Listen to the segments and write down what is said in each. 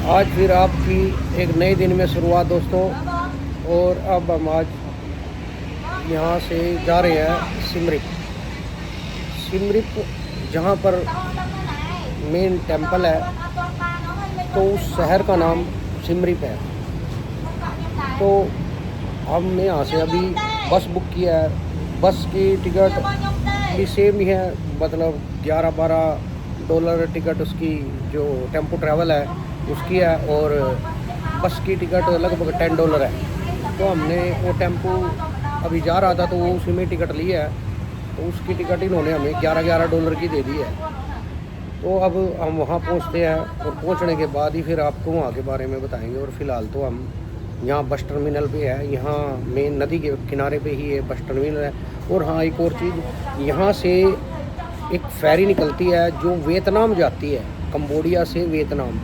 आज फिर आपकी एक नए दिन में शुरुआत दोस्तों। और अब हम आज यहाँ से जा रहे हैं सिमरिप। सिमरिप जहाँ पर मेन टेंपल है, तो उस शहर का नाम सिमरिप है। तो हमने यहाँ से अभी बस बुक किया है। बस की टिकट भी सेम ही है, मतलब 11-12 डॉलर टिकट उसकी, जो टेम्पो ट्रैवल है उसकी है, और बस की टिकट लगभग $10 है। तो हमने वो टेम्पो अभी जा रहा था तो वो उसी में टिकट ली है, तो उसकी टिकट इन्होंने हमें $11 की दे दी है। तो अब हम वहाँ पहुँचते हैं, और पहुँचने के बाद ही फिर आपको वहाँ के बारे में बताएंगे। और फ़िलहाल तो हम यहाँ बस टर्मिनल पे है, यहाँ मेन नदी के किनारे पे ही ये बस टर्मिनल है। और हाँ, एक और चीज़, यहाँ से एक फेरी निकलती है जो वियतनाम जाती है, कंबोडिया से वियतनाम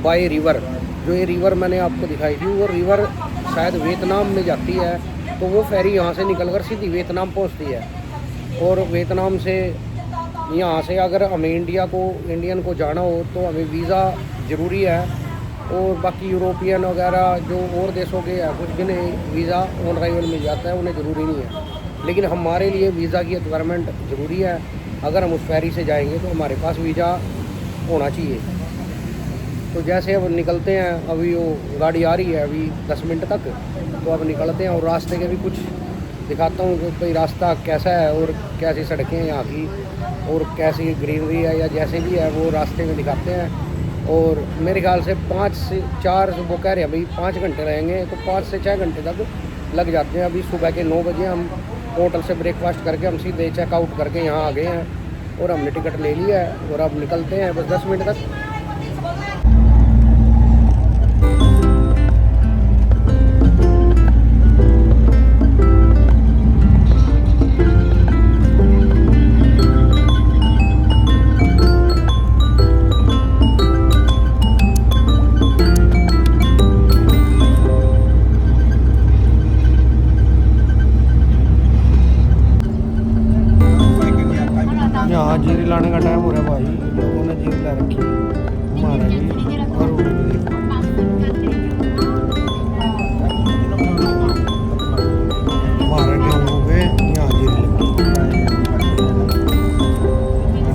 बाय रिवर। जो ये रिवर मैंने आपको दिखाई थी, वो रिवर शायद वियतनाम में जाती है। तो वो फेरी यहाँ से निकलकर सीधी वियतनाम पहुँचती है। और वियतनाम से यहाँ से अगर हमें इंडियन को जाना हो तो हमें वीज़ा ज़रूरी है। और बाकी यूरोपियन वगैरह जो और देशों के हैं, कुछ जिन्हें वीज़ा ऑन अराइवल मिल जाता है, उन्हें ज़रूरी नहीं है। लेकिन हमारे लिए वीज़ा की रिक्वायरमेंट ज़रूरी है। अगर हम उस फेरी से जाएंगे तो हमारे पास वीज़ा होना चाहिए। तो जैसे अब निकलते हैं, अभी वो गाड़ी आ रही है अभी 10 मिनट तक, तो अब निकलते हैं। और रास्ते के भी कुछ दिखाता हूँ कि भाई रास्ता कैसा है और कैसी सड़कें हैं यहाँ की, और कैसी ग्रीनरी है या जैसे भी है वो रास्ते में दिखाते हैं। और मेरे ख्याल से 5 से 4, वो कह रहे हैं भाई 5 घंटे रहेंगे, तो 5 से 6 घंटे तक लग जाते हैं। अभी सुबह के 9 बजे हम होटल से ब्रेकफास्ट करके हम सीधे चेकआउट करके यहाँ आ गए हैं, और हमने टिकट ले लिया है। और अब निकलते हैं बस 10 मिनट तक। यहाँ जीरी लाने का टाइम हो रहा है भाई, लोगों ने जीरी ला रखी हमारा जी। और हमारे गेहूँ पे यहाँ जीरी लगी,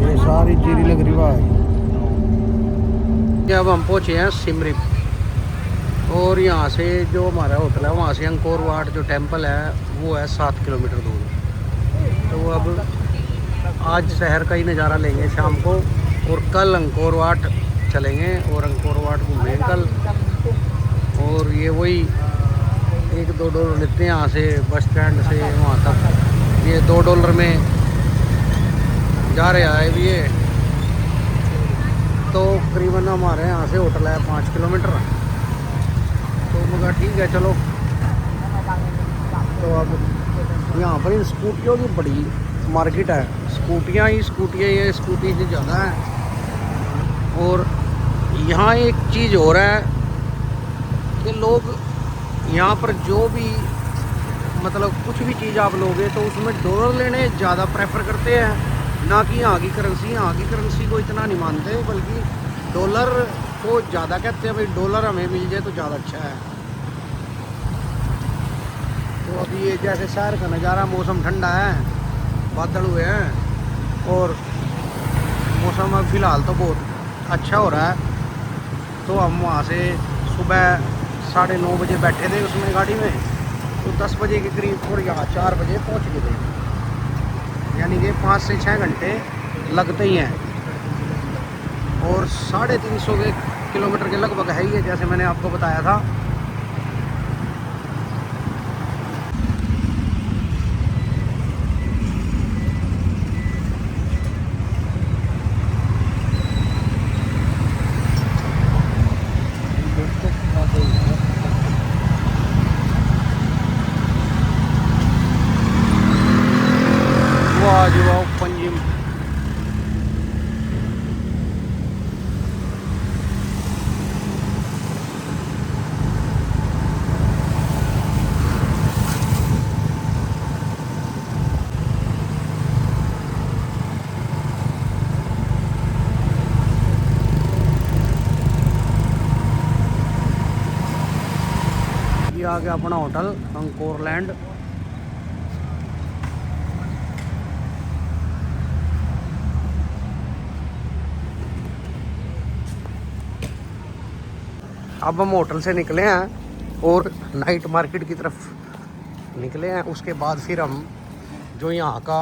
ये सारी जीरी लग रही भाई। अब हम पहुँचे हैं सिमरिप, और यहाँ से जो हमारा होटल है वहाँ से अंकोर वाट जो टेम्पल है वो है 7 किलोमीटर दूर। तो अब आज शहर का ही नज़ारा लेंगे शाम को, और कल अंकोर वाट चलेंगे और अंकोर वाट घूमेंगे कल। और ये वही $1-2 लेते हैं यहाँ से बस स्टैंड से वहाँ तक। ये $2 में जा रहे आए भी ये। तो करीबन हमारे यहाँ से होटल है 5 किलोमीटर। तो मगर ठीक है चलो। तो अब यहाँ पर इन स्कूटियों की बड़ी मार्केट है, स्कूटियाँ ये स्कूटी से ज़्यादा है। और यहाँ एक चीज़ हो रहा है कि लोग यहाँ पर जो भी मतलब कुछ भी चीज़ आप लोगे तो उसमें डॉलर लेने ज़्यादा प्रेफर करते हैं, ना कि यहाँ की करेंसी। यहाँ की करेंसी को इतना नहीं मानते, बल्कि डॉलर को ज़्यादा कहते हैं। भाई डॉलर हमें मिल जाए तो ज़्यादा अच्छा है। तो अभी ये जैसे शहर का नज़ारा, मौसम ठंडा है, बादल हुए हैं, और मौसम अब फ़िलहाल तो बहुत अच्छा हो रहा है। तो हम वहाँ से सुबह 9:30 बजे बैठे थे उसमें गाड़ी में, तो 10 बजे के करीब और यहाँ 4 बजे पहुँच गए थे। यानी कि 5 से 6 घंटे लगते ही हैं। और 350 किलोमीटर के लगभग है ही है, जैसे मैंने आपको बताया था। वाह जी वाह, पंजिम। आ गया अपना होटल अंकोर लैंड। अब हम होटल से निकले हैं और नाइट मार्केट की तरफ निकले हैं। उसके बाद फिर हम जो यहाँ का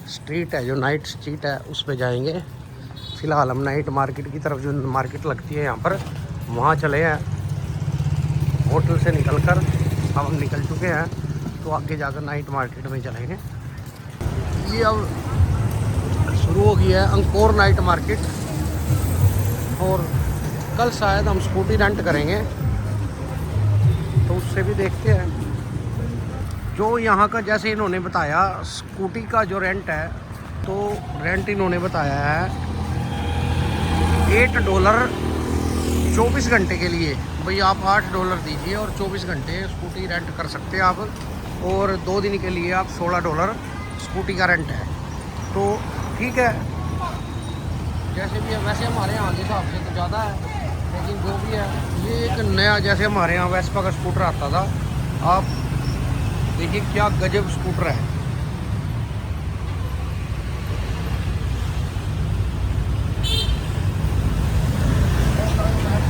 स्ट्रीट है, जो नाइट स्ट्रीट है, उस पे जाएंगे। फ़िलहाल हम नाइट मार्केट की तरफ, जो मार्केट लगती है यहाँ पर, वहाँ चले हैं। होटल से निकलकर अब हम निकल चुके हैं, तो आगे जाकर नाइट मार्केट में चलेंगे। ये अब शुरू हो गया है अंकोर नाइट मार्केट, और कल शायद हम स्कूटी रेंट करेंगे, तो उससे भी देखते हैं। जो यहाँ का जैसे इन्होंने बताया, स्कूटी का जो रेंट है, तो रेंट इन्होंने बताया है $8 24 घंटे के लिए। भाई आप $8 दीजिए और 24 घंटे स्कूटी रेंट कर सकते हैं आप, और 2 दिन के लिए आप $16 स्कूटी का रेंट है। तो ठीक है, जैसे भी है। वैसे हमारे यहाँ के हिसाब से तो ज़्यादा है, लेकिन जो भी है, ये एक नया, जैसे हमारे यहाँ वेस्पा का स्कूटर आता था, आप देखिए क्या गजब स्कूटर है।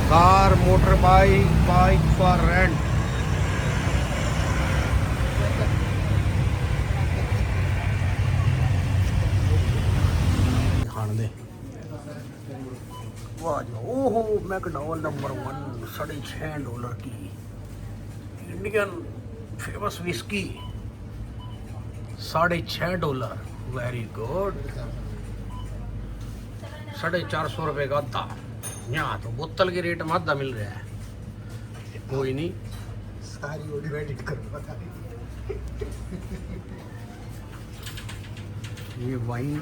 Car, motor bike, bike for rent. ओहो, मैकडॉवेल नंबर 1 $6.5 की Indian famous whisky $6.5। Very good. 450 रुपये का आधा। यहाँ तो बोतल के रेट में आधा मिल रहा है। कोई नहीं, सारी ऑडियो एडिट करो। ये वाइन,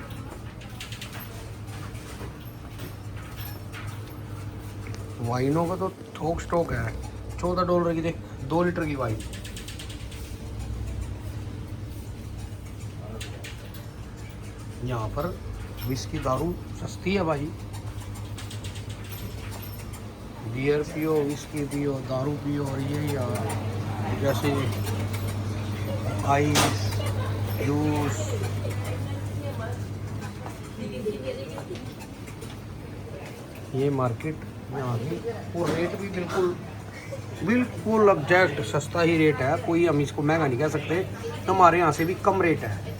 वाइनों का तो थोक स्टॉक है। $14 की देख, 2 लीटर की वाइन। यहाँ पर विस्की, दारू सस्ती है भाई। बियर पियो, विस्की पियो, दारू पियो, और ये यार जैसे आइस, जूस। ये मार्केट यहाँ की, और रेट भी बिल्कुल बिल्कुल एग्जैक्ट सस्ता ही रेट है। कोई हम इसको महंगा नहीं कह सकते, हमारे यहाँ से भी कम रेट है।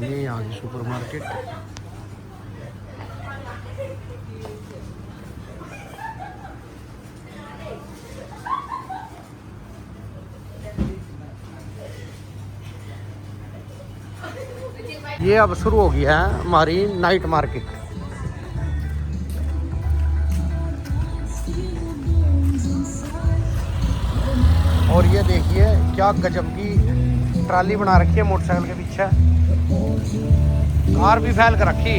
ये यहाँ की सुपर मार्केट। ये अब शुरू हो गया है हमारी नाइट मार्केट। और ये देखिए क्या गजब की ट्राली बना रखी है मोटरसाइकिल के पीछे। कार भी फैल कर रखी,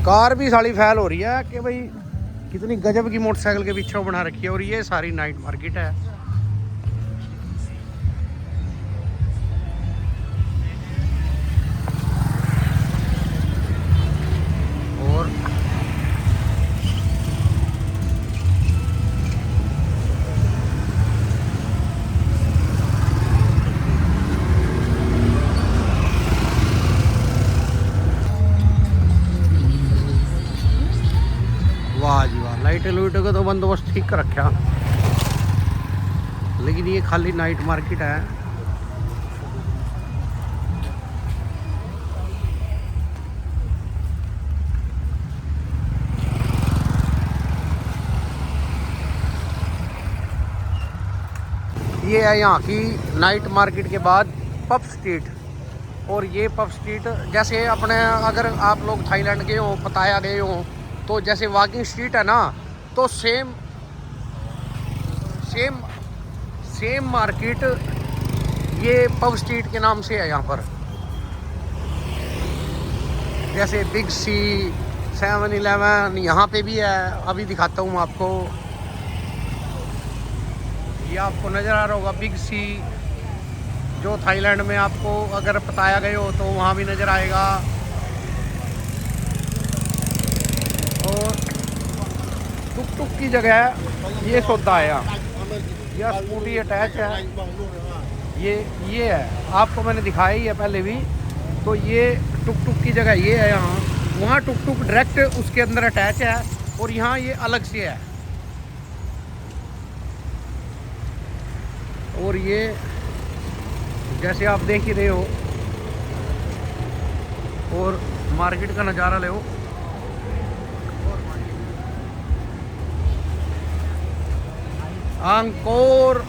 कार भी साली फैल हो रही है कि भाई कितनी गजब की मोटरसाइकिल के पीछे बना रखी है। और ये सारी नाइट मार्केट है। और वाह जी वाह, लाइटें लूइटों का तो बंदोबस्त ठीक कर रखा, लेकिन ये खाली नाइट मार्केट है। ये है यहाँ की नाइट मार्केट के बाद पब स्ट्रीट। और ये पब स्ट्रीट जैसे अपने, अगर आप लोग थाईलैंड गए हो, पताया गए हो, तो जैसे वॉकिंग स्ट्रीट है ना, तो सेम मार्केट ये पब स्ट्रीट के नाम से है यहाँ पर। जैसे बिग सी, 7-11 यहाँ पे भी है। अभी दिखाता हूँ आपको। ये आपको नज़र आ रहा होगा बिग सी, जो थाईलैंड में आपको अगर बताया गए हो तो वहाँ भी नज़र आएगा। और टुक टुक की जगह ये सौदा है यहाँ, यह स्कूटी अटैच है। ये है, आपको मैंने दिखाया ही है पहले भी। तो ये टुक टुक की जगह ये है यहाँ, वहाँ टुक टुक डायरेक्ट उसके अंदर अटैच है और यहाँ ये अलग से है। और ये जैसे आप देख ही रहे हो, और मार्केट का नज़ारा ले हो। अंकोर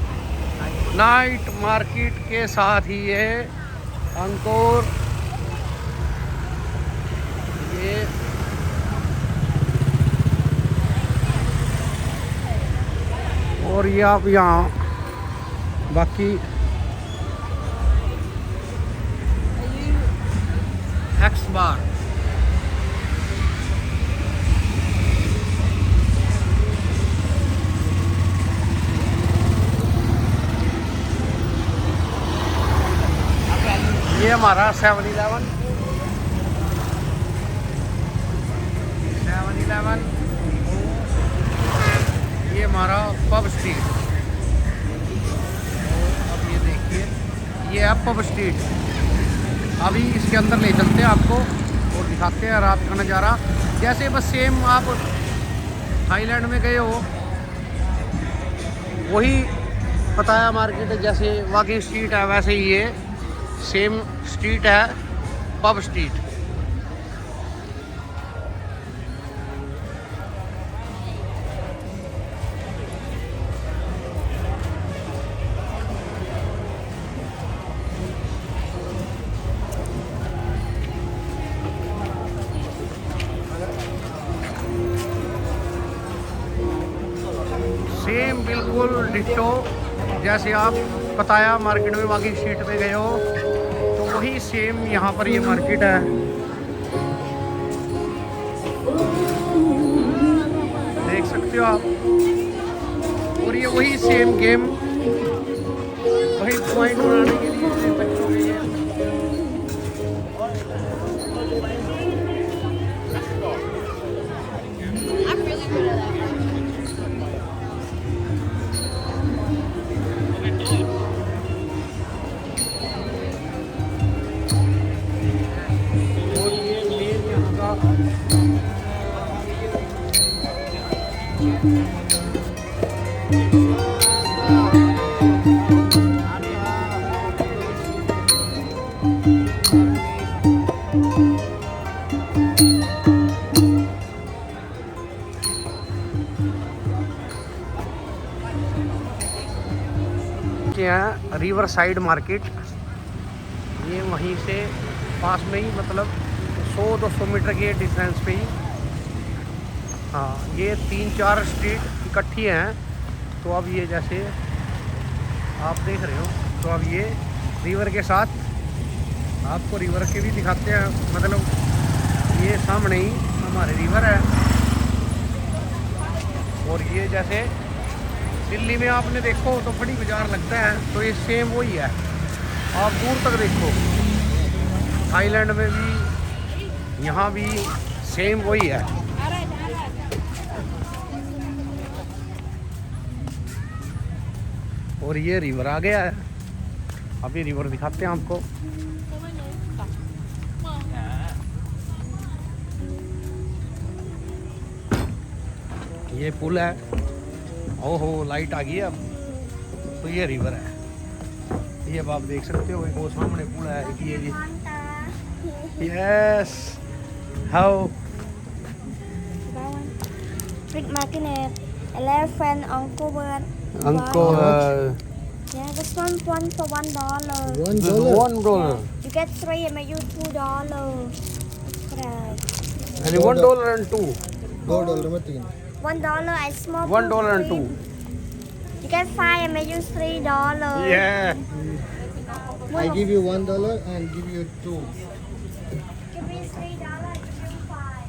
नाइट मार्केट के साथ ही है अंकोर। ये और ये आप यहाँ बाकी एक्स बार, ये हमारा 7-Eleven ये हमारा पब स्ट्रीट। अब ये देखिए, ये है पब स्ट्रीट। अभी इसके अंदर ले चलते हैं आपको और दिखाते हैं रात का नज़ारा। जैसे बस सेम आप थाईलैंड में गए हो वही पताया मार्केट जैसे वाकिंग स्ट्रीट है, वैसे ही ये सेम स्ट्रीट है, पब स्ट्रीट। सेम बिल्कुल डिट्टो जैसे आप पताया मार्केट में वाकिंग स्ट्रीट पे गए हो तो वही सेम यहाँ पर ये मार्केट है। देख सकते हो आप। और ये वही सेम गेम, वही पॉइंट बनाने के लिए बच्चों के लिए। हैं रिवर साइड मार्केट, ये वहीं से पास में ही, मतलब 100-200 मीटर के डिस्टेंस पे ही। हाँ, ये 3-4 स्ट्रीट इकट्ठी हैं। तो अब ये जैसे आप देख रहे हो, तो अब ये रिवर के साथ आपको रिवर के भी दिखाते हैं। मतलब ये सामने ही हमारे रिवर है। और ये जैसे दिल्ली में आपने देखो तो बड़ी बाजार लगता है, तो ये सेम वही है। आप दूर तक देखो, थाईलैंड में भी, यहाँ भी सेम वही है। और ये रिवर आ गया है, अभी रिवर दिखाते हैं आपको। ये पुल है, ओहो लाइट आ गई है अब। तो ये रिवर है, ये अब आप देख सकते हो। वो सामने पुल है, ये जी। Yes, how Brick magnet, elephant, Angkor. Angkor. Yeah, this one for $1. $1. You get 3 and make you $2. Right. And $1 and 2. $1 and small. $1 and 2. You get 5 and make you $3. Yeah. I give you $1 and give you 2. Give me $3 and give you 5.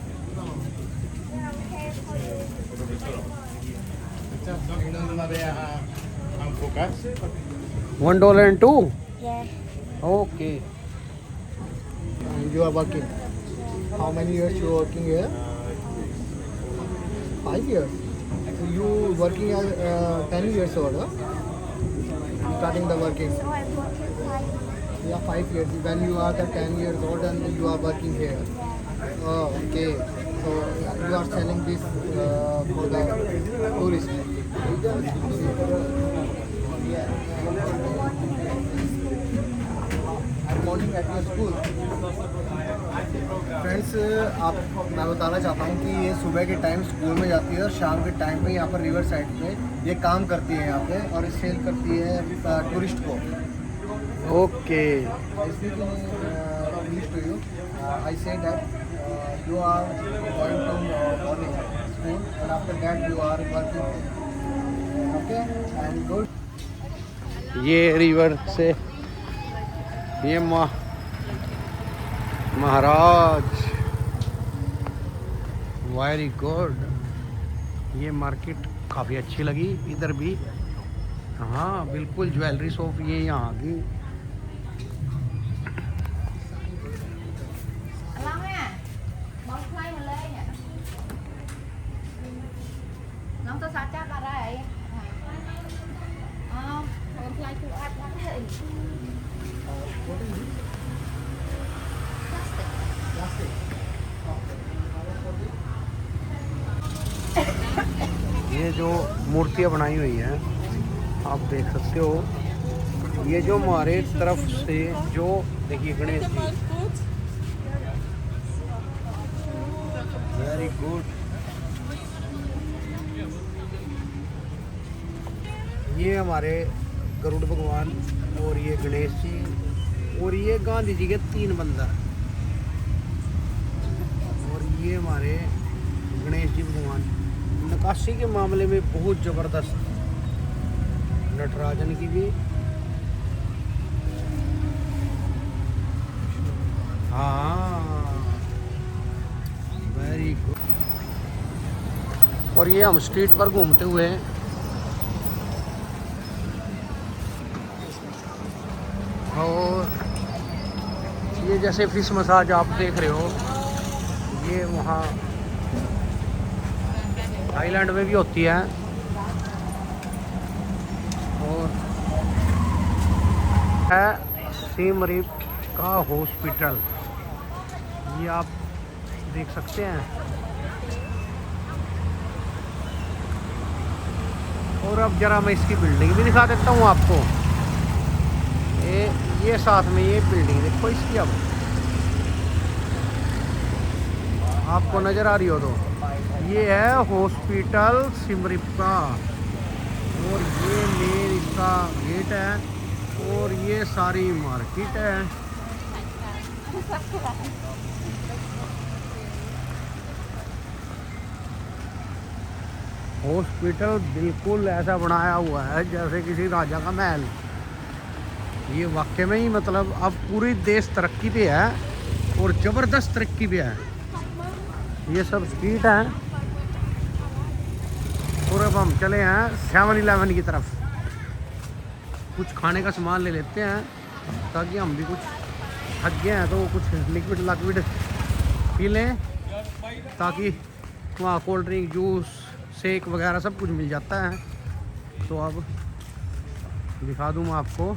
Yeah, okay for you. $1 and 2. Yeah. Okay. And you are working. How many years you are working here? 5 years. So you working as 10 years old, huh? Starting the working. So I'm working 5 years. Yeah, 5 years. When you are the 10 years old and you are working here. Yeah. Oh, okay. So you are selling this for the tourists. I'm morning at your school. Friends आप मैं बताना चाहता हूँ कि ये सुबह के time school में जाती है और शाम के टाइम पे यहाँ पर रिवर साइड पे ये काम करती है यहाँ पे और सेल करती है टूरिस्ट को. Okay. I say that you are going to morning school and after that you are working. Okay and good. ये रिवर से ये महाराज वेरी गुड. ये मार्केट काफ़ी अच्छी लगी इधर भी. हाँ बिल्कुल ज्वेलरी शॉप ये यहाँ की. ये जो मूर्तियाँ बनाई हुई हैं आप देख सकते हो. ये जो हमारे तरफ से जो देखिए गणेश जी वेरी गुड. ये हमारे गरुड़ भगवान और ये गणेश जी और ये गांधी जी के 3 बंदर और ये हमारे गणेश जी भगवान. नक्काशी के मामले में बहुत ज़बरदस्त. नटराजन की भी. हाँ वेरी गुड. और ये हम स्ट्रीट पर घूमते हुए और ये जैसे फिश मसाज आप देख रहे हो ये वहाँ थाईलैंड में भी होती है. और है सिम रिप का हॉस्पिटल. ये आप देख सकते हैं. और अब जरा मैं इसकी बिल्डिंग भी दिखा देता हूँ आपको. ये साथ में ये बिल्डिंग देखो इसकी. अब आपको नज़र आ रही हो तो ये है हॉस्पिटल सिम रिप का. और ये मेन इसका गेट है और ये सारी मार्केट है. हॉस्पिटल बिल्कुल ऐसा बनाया हुआ है जैसे किसी राजा का महल. ये वाकई में ही मतलब अब पूरी देश तरक्की पे है और ज़बरदस्त तरक्की पे है. ये सब स्ट्रीट है और अब हम चले हैं 7-Eleven की तरफ. कुछ खाने का सामान ले लेते हैं ताकि हम भी कुछ थक गए हैं तो कुछ लिक्विड पी लें ताकि वहाँ कोल्ड ड्रिंक जूस शेक वगैरह सब कुछ मिल जाता है. तो अब दिखा दूँ मैं आपको.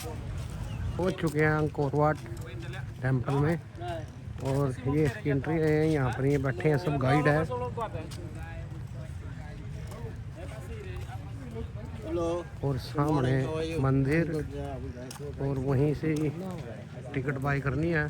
पहुंच चुके हैं अंकोर वाट टेम्पल में, और ये इसकी एंट्री है। यहाँ पर ये बैठे हैं, सब गाइड है। और सामने मंदिर, और वहीं से टिकट बाई करनी है।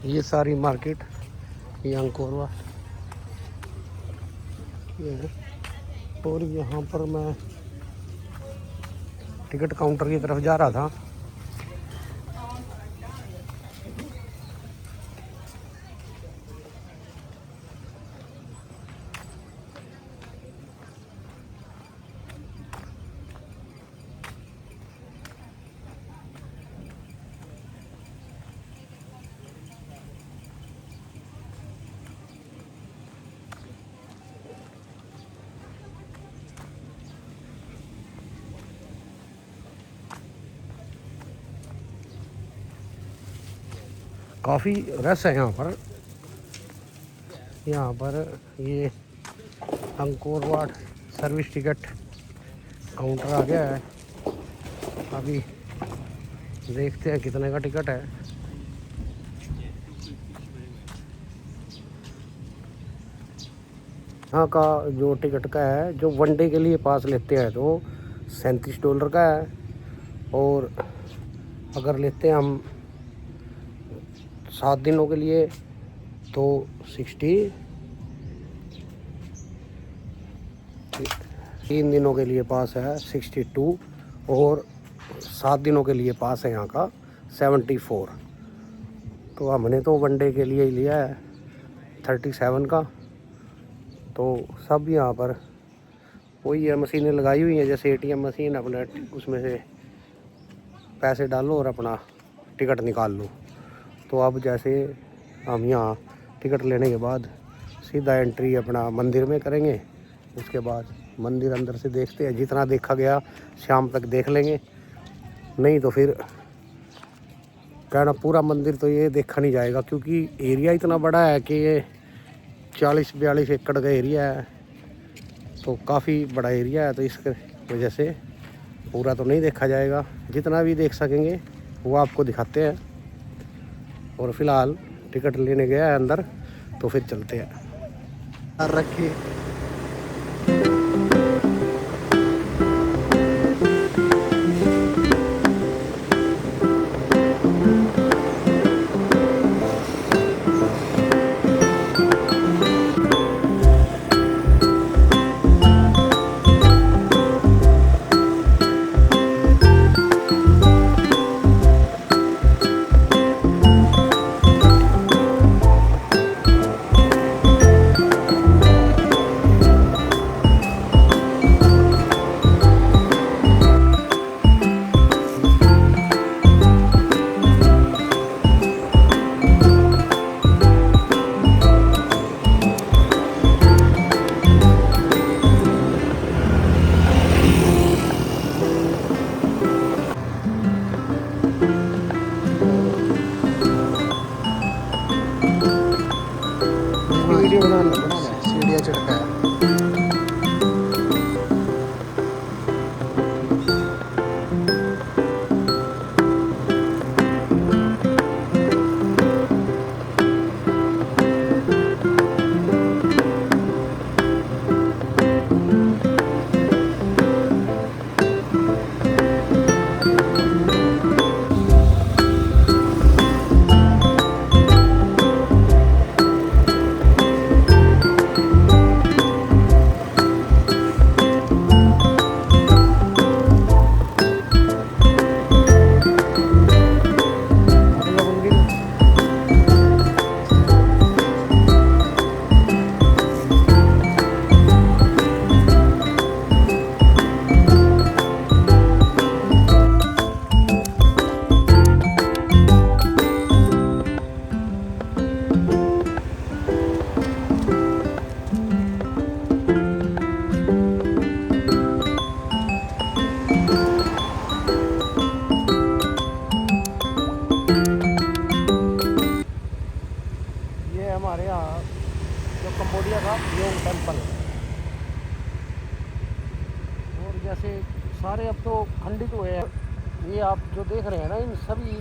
ये सारी मार्केट ये अंकोर वाट ये है। और यहाँ पर मैं टिकट काउंटर की तरफ जा रहा था। काफ़ी रस है यहाँ पर। ये Angkor Wat service ticket counter आ गया है। अभी देखते हैं कितने का टिकट है। यहाँ का जो टिकट का है, जो वनडे के लिए पास लेते हैं तो $37 का है, और अगर लेते हैं हम 7 दिनों के लिए तो 3 दिनों के लिए पास है 62, और 7 दिनों के लिए पास है यहाँ का 74। तो हमने तो वनडे के लिए ही लिया है 37 का। तो सब यहाँ पर वही है, मशीनें लगाई हुई हैं जैसे ATM मशीन, अपना उसमें से पैसे डालो और अपना टिकट निकाल लो। तो अब जैसे हम यहाँ टिकट लेने के बाद सीधा एंट्री अपना मंदिर में करेंगे। उसके बाद मंदिर अंदर से देखते हैं, जितना देखा गया शाम तक देख लेंगे, नहीं तो फिर कहना पूरा मंदिर तो ये देखा नहीं जाएगा, क्योंकि एरिया इतना बड़ा है कि ये 40-42 एकड़ का एरिया है। तो काफ़ी बड़ा एरिया है, तो इसके वजह से पूरा तो नहीं देखा जाएगा। जितना भी देख सकेंगे वो आपको दिखाते हैं। और फिलहाल टिकट लेने गया है अंदर, तो फिर चलते हैं। रखिए वीडियो बनाना सीढ़ियाँ चढ़ता है। ये हमारे यहाँ जो कंबोडिया का योंग टेम्पल, और जैसे सारे अब तो खंडित हुए हैं। ये आप जो देख रहे हैं ना, इन सभी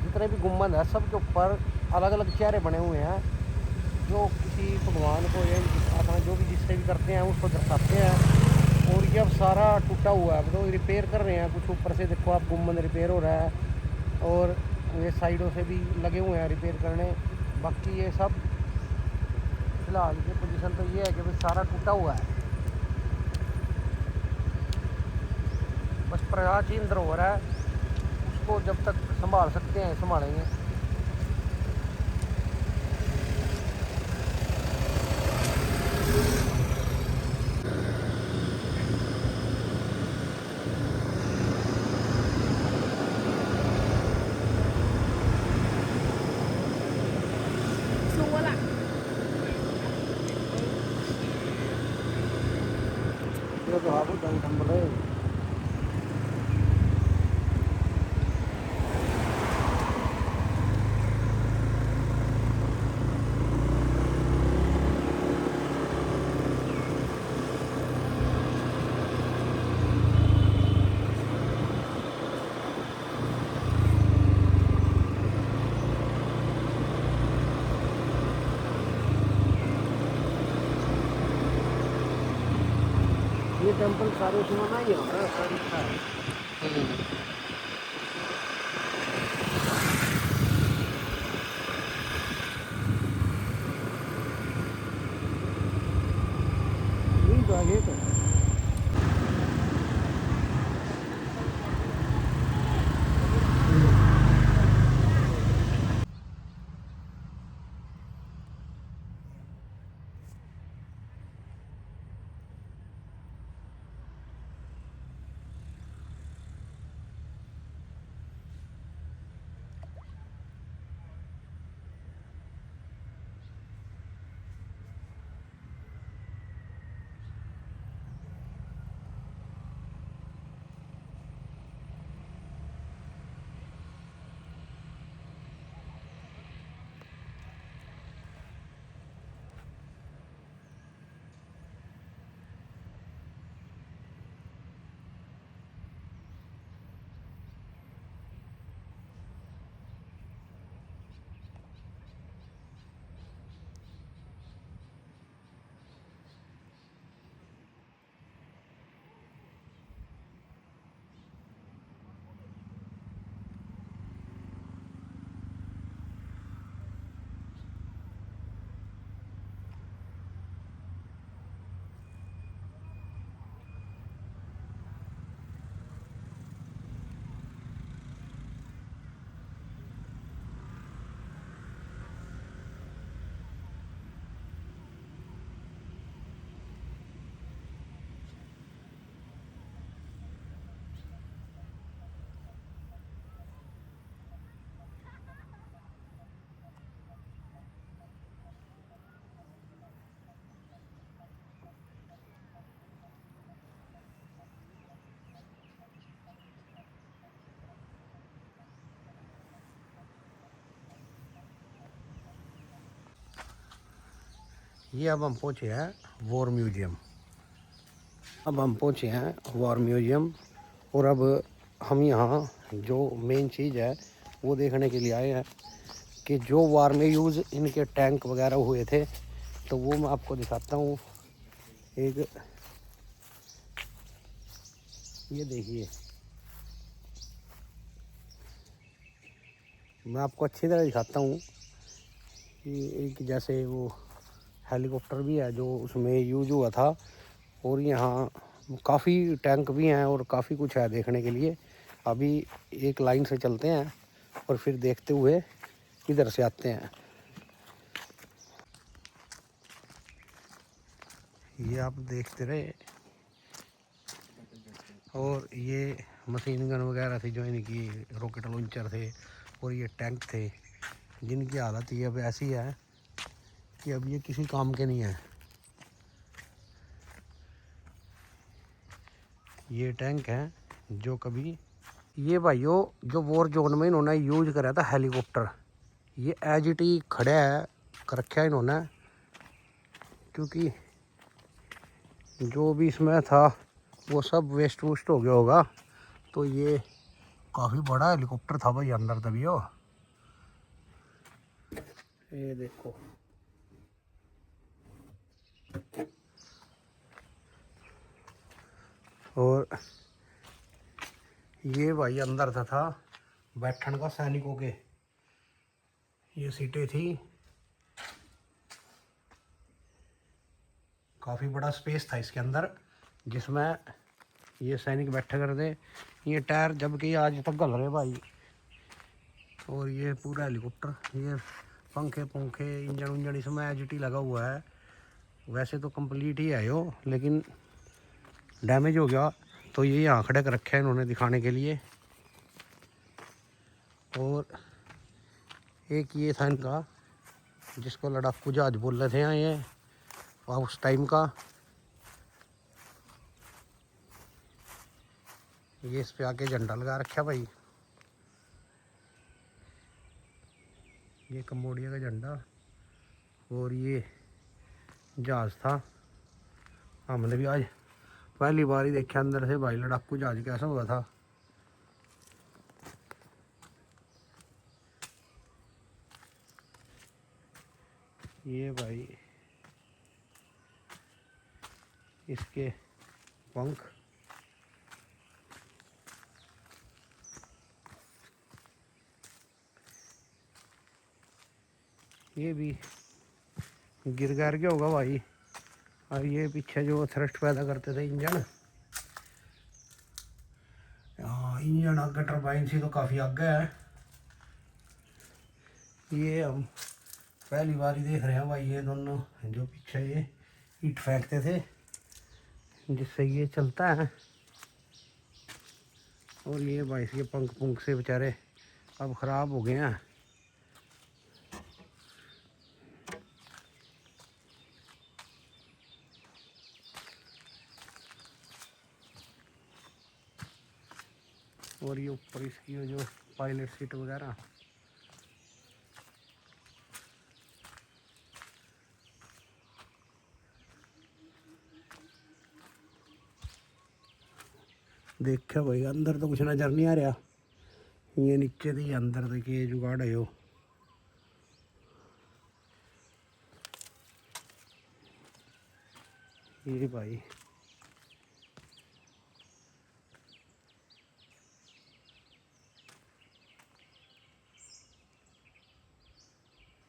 जितने भी गुम्बद है सब के ऊपर अलग अलग चेहरे बने हुए हैं, जो किसी भगवान को या प्रार्थना जो भी जिससे भी करते हैं उसको दर्शाते हैं। और ये अब सारा टूटा हुआ है, तो रिपेयर कर रहे हैं कुछ ऊपर से। देखो आप, गुम्बद रिपेयर हो रहा है और ये साइडों से भी लगे हुए हैं रिपेयर करने। बाकी ये सब फिलहाल की पोजीशन तो ये है कि भाई सारा टूटा हुआ है। बस प्राचीन धरोहर है, उसको जब तक संभाल सकते हैं संभालेंगे। ये तो आप उधर संभल रहे हैं। ये टेम्पल सारे उसमें ना ही हमारा सारी था। यही तो आगे तो ये अब हम पहुँचे हैं वॉर म्यूजियम। अब हम पहुँचे हैं वॉर म्यूजियम, और अब हम यहाँ जो मेन चीज़ है वो देखने के लिए आए हैं कि जो वार में यूज़ इनके टैंक वगैरह हुए थे, तो वो मैं आपको दिखाता हूँ। एक ये देखिए, मैं आपको अच्छी तरह दिखाता हूँ कि एक जैसे वो हेलीकॉप्टर भी है जो उसमें यूज हुआ था, और यहाँ काफ़ी टैंक भी हैं और काफ़ी कुछ है देखने के लिए। अभी एक लाइन से चलते हैं और फिर देखते हुए इधर से आते हैं। ये आप देखते रहे, और ये मशीन गन वगैरह थी जो इनकी, रॉकेट लॉन्चर थे, और ये टैंक थे जिनकी हालत ये अब ऐसी है कि अब ये किसी काम के नहीं है। ये टैंक है जो कभी, ये भाइयों जो वॉर जोन में इन्होंने यूज करा था हेलीकॉप्टर, ये एज इट ही खड़ा है कर रखा है इन्होंने, क्योंकि जो भी इसमें था वो सब वेस्ट वूस्ट हो गया होगा। तो ये काफ़ी बड़ा हेलीकॉप्टर था भाई अंदर, तभी हो ये देखो। और ये भाई अंदर था बैठन का सैनिकों के, ये सीटें थी। काफ़ी बड़ा स्पेस था इसके अंदर, जिसमें ये सैनिक बैठे करते। ये टायर जबकि आज तक गल रहे भाई। और ये पूरा हेलीकॉप्टर, ये पंखे पंखे इंजन उंजन इसमें एचटी लगा हुआ है। वैसे तो कंप्लीट ही है यो, लेकिन डैमेज हो गया तो ये यहाँ खड़े कर रखे हैं इन्होंने दिखाने के लिए। और एक ये था इनका, जिसको लड़ाकू जहाज बोल रहे थे यहाँ, ये उस टाइम का। ये इस पे आके झंडा लगा रखा भाई, ये कंबोडिया का झंडा। और ये जहाज था, हमने भी आज पहली बार ही देखा अंदर से भाई लड़ाकू जहाज कैसा हुआ था। ये भाई इसके पंख, ये भी गिर गिर के होगा भाई। और ये पीछे जो थ्रस्ट पैदा करते थे इंजन, इंजन आगे टरबाइन से तो काफ़ी आगे है। ये हम पहली बार ही देख रहे हैं भाई, ये दोनों जो पीछे ये ईंट फेंकते थे जिससे ये चलता है। और ये भाई इसके पंख पुंख से बेचारे अब ख़राब हो गए हैं। और ये ऊपर इसकी जो पायलट सीट वगैरह, देखा भाई अंदर तो कुछ नज़र नहीं आ रहा। ये नीचे थी, अंदर देखिए जुगाड़ है यो। ये भाई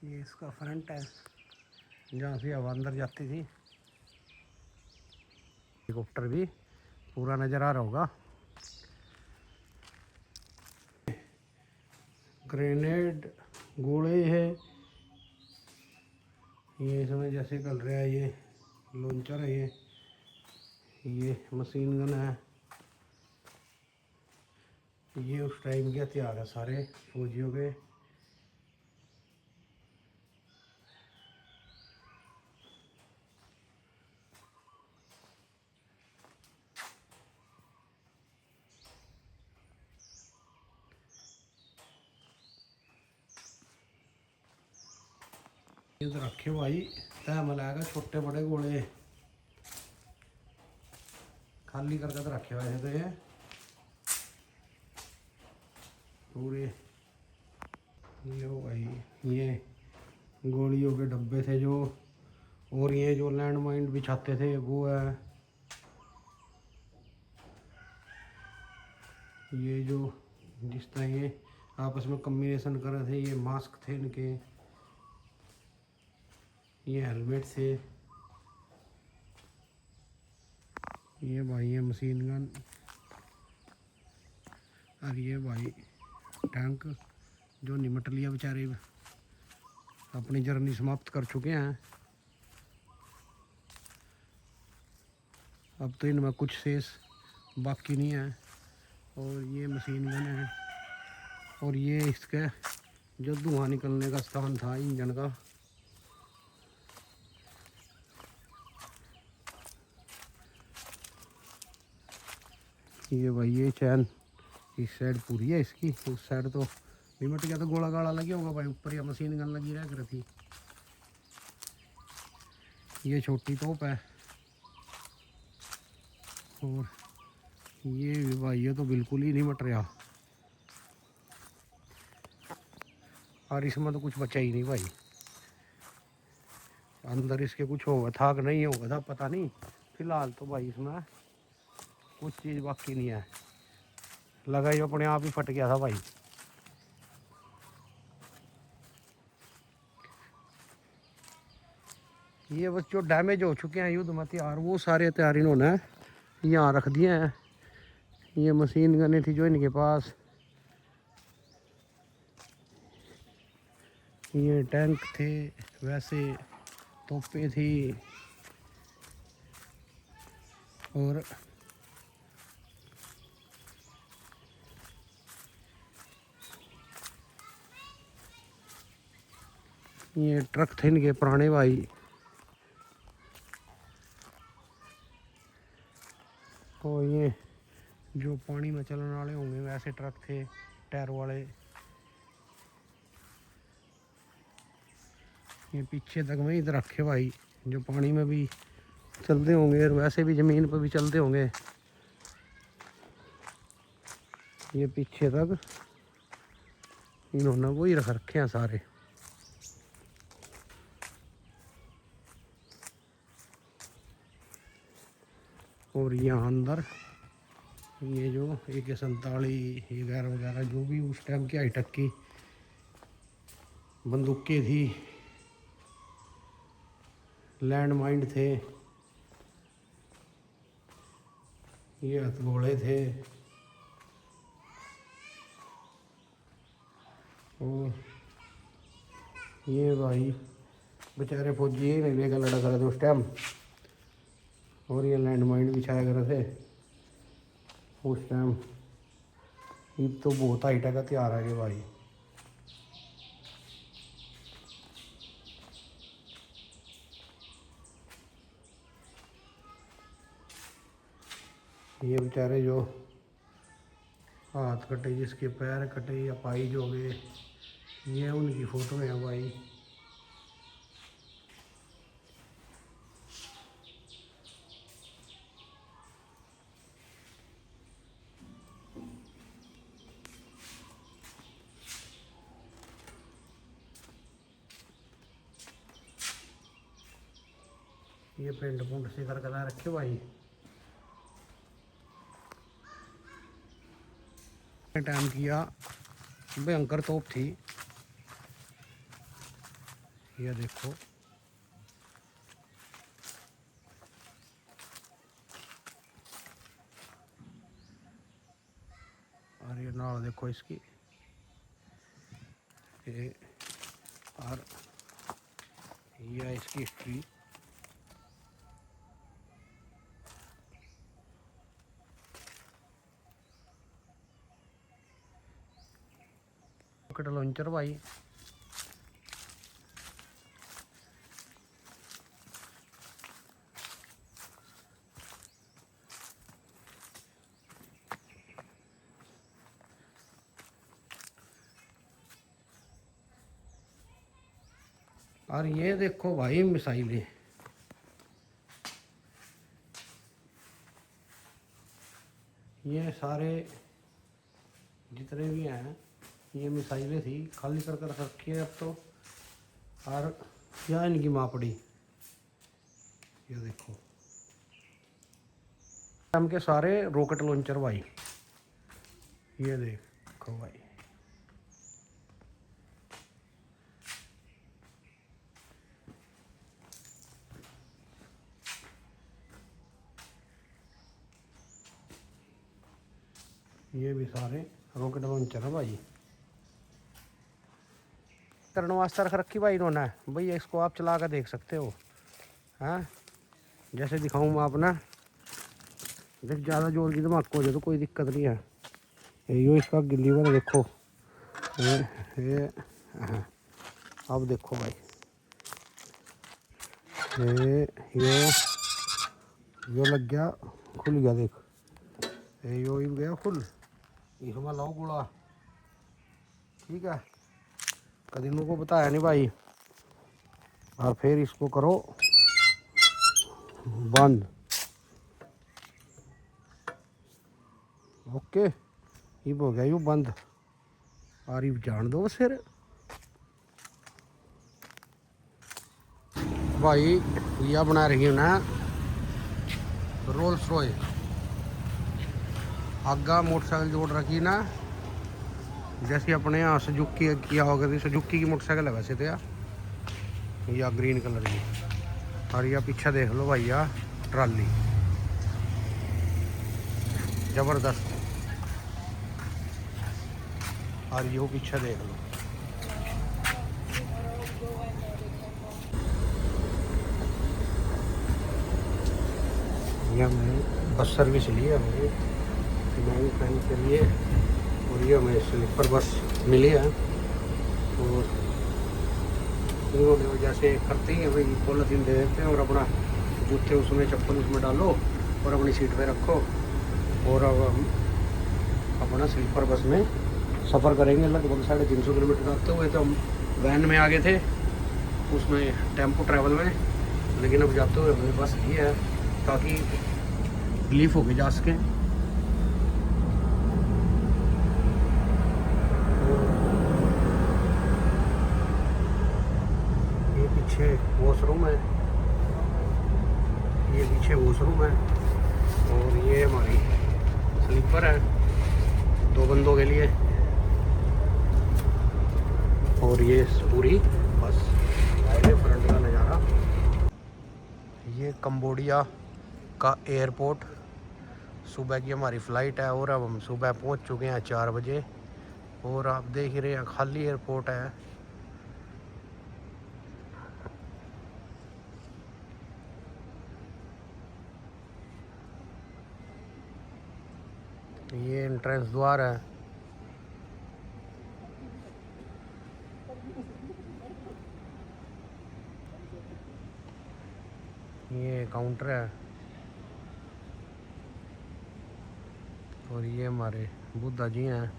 ये इसका फ्रंट है, जहाँ से हवा अंदर जाती थी। हेलीकॉप्टर भी पूरा नज़र आ रहा होगा। ग्रेनेड गोले है ये, इसमें जैसे चल रहा है। ये लॉन्चर है, ये मशीन गन है। ये उस टाइम के हथियार है सारे फौजियों के। इधर रखे भाई तय मिलाएगा छोटे बड़े गोले खाली करके तो रखे हुए थे ये पूरे। ये भाई ये गोलियों के डब्बे थे जो, और ये जो लैंड माइन बिछाते थे वो है। ये जो जिस तरह ये आपस में कम्बिनेशन कर रहे थे, ये मास्क थे इनके, ये हेलमेट थे। ये भाई ये मशीन गन, और ये भाई टैंक जो निमट लिया बेचारे, अपनी जर्नी समाप्त कर चुके हैं। अब तो इनमें कुछ शेष बाकी नहीं है। और ये मशीन गन है, और ये इसका जो धुआं निकलने का स्थान था इंजन का। ये भाई ये चैन इस साइड पूरी है इसकी, उस साइड तो निमट गया, तो गोला गाड़ा लगे होगा भाई ऊपर, या मशीन गन लगी रह कर थी। ये छोटी तोप है और ये भाई ये तो बिल्कुल ही नहीं मट रहा और इसमें तो कुछ बचा ही नहीं भाई। अंदर इसके कुछ होगा था कि नहीं होगा था पता नहीं। फिलहाल तो भाई इसमें कुछ चीज़ बाकी नहीं है। लगा ये अपने आप ही फट गया था भाई। ये बस जो डैमेज हो चुके हैं युद्ध में तैयार वो सारे तैयार इन्होंने यहाँ रख दिए हैं। ये मशीन गनें थी जो इनके पास, ये टैंक थे, वैसे तोपें थी और ये ट्रक थे इनके पुराने भाई। और ये जो पानी में चलने वाले होंगे वैसे ट्रक थे टायर वाले। ये पीछे तक में इधर रखे भाई जो पानी में भी चलते होंगे और वैसे भी ज़मीन पर भी चलते होंगे। ये पीछे तक इन्होंने वही रख रखे हैं सारे। और यहाँ अंदर ये जो AK-47 वगैरह वगैरह जो भी उस टाइम की हाईटेक की बंदूकें थी, लैंड माइन थे, ये हथगोले थे और ये भाई बेचारे फौजी ही नहीं लेकर लड़ा कर थे उस टाइम। और ये लैंड माइन बिछाया करे थे उस टाइम। ये तो बहुत हाईटेक का तैयार है ये भाई। ये बेचारे जो हाथ कटे, जिसके पैर कटे या पाई जो गए, ये उनकी फ़ोटो है भाई। ये पेंट पुंट से कर कला रखे भाई। टाइम किया भयंकर तोप थी। ये देखो और ये नाल देखो इसकी ये और ये इसकी हिस्ट्री। रॉकेट लॉन्चर भाई। और ये देखो भाई मिसाइलें। ये सारे जितने भी हैं ये मिसाइलें थी, खाली कर कर रखी है अब तो। और यहाँ इनकी मापड़ी ये देखो। हम के सारे रॉकेट लॉन्चर भाई। ये देखो भाई ये भी सारे रॉकेट लॉन्चर है भाई। करने वास्ते रख रखी भाई इन्होंने। भैया इसको आप चला कर देख सकते हो। हाँ जैसे दिखाऊँ मैं अपना, जब ज़्यादा जोर की धमाका हो जाए तो कोई दिक्कत नहीं है। ये इसका लीवर देखो ये हाँ। अब देखो भाई ये लग गया, खुल गया देख। यो ही गया खुल, इसमें लाओ गुड़ा। ठीक है, कदीमों को बताया नहीं भाई। और फिर इसको करो बंद। ओके ये हो गया यू बंद। आरी जान दो सिर भाई। यह बना रही है ना रोल्स रॉय। आगा मोटरसाइकिल जोड़ रखी ना, जैसे अपने यहाँ सुजुकी किया होगा थी। सुजुकी की मोटरसाइकिल है वैसे तो या ग्रीन कलर की। और यह पीछे देख लो भैया ट्राली ज़बरदस्त। और यो पीछे देख लो। यह हमें बस सर्विस ली है हमें नई फैन के लिए। और ये हमें स्लीपर बस मिली है। और उन्होंने वजह से करते ही भाई पॉलीथीन दे देते हैं और अपना जूते उसमें चप्पल उसमें डालो और अपनी सीट पे रखो। और अब हम अपना स्लीपर बस में सफ़र करेंगे लगभग 350 किलोमीटर आते हुए। तो हम वैन में आ गए थे उसमें टेम्पो ट्रैवल में, लेकिन अब जाते हुए हमने बस ली है ताकि रिलीफ हो के जा सकें। ये पीछे वॉशरूम है, ये पीछे वॉशरूम है। और ये हमारी स्लीपर है 2 बंदों के लिए। और ये पूरी बस ये फ्रंट का नज़ारा। ये कंबोडिया का एयरपोर्ट। सुबह की हमारी फ़्लाइट है और अब हम सुबह पहुंच चुके हैं 4 बजे। और आप देख ही रहे हैं खाली एयरपोर्ट है। ये एंट्रेंस द्वार है। ये काउंटर है। और ये हमारे बुद्धा जी हैं।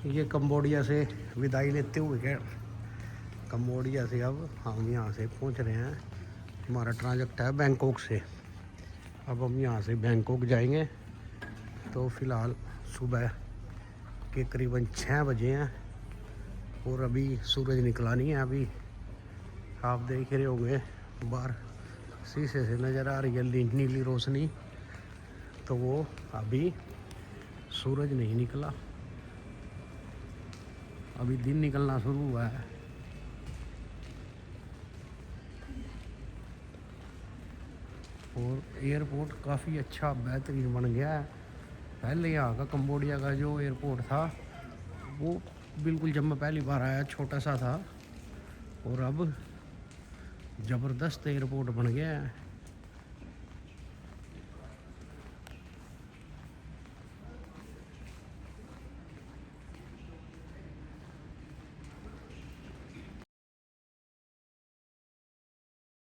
ये कंबोडिया से विदाई लेते हुए क्या कंबोडिया से अब हम यहाँ से पहुँच रहे हैं। हमारा ट्रांजेक्ट है बैंकॉक से। अब हम यहाँ से बैंकॉक जाएंगे। तो फ़िलहाल सुबह के करीबन 6 बजे हैं और अभी सूरज निकला नहीं है। अभी आप देख रहे होंगे बाहर शीशे से नज़र आ रही है नीली रोशनी। तो वो अभी सूरज नहीं निकला, अभी दिन निकलना शुरू हुआ है। और एयरपोर्ट काफ़ी अच्छा बेहतरीन बन गया है। पहले यहाँ का कंबोडिया का जो एयरपोर्ट था वो बिल्कुल जब मैं पहली बार आया छोटा सा था। और अब ज़बरदस्त एयरपोर्ट बन गया है।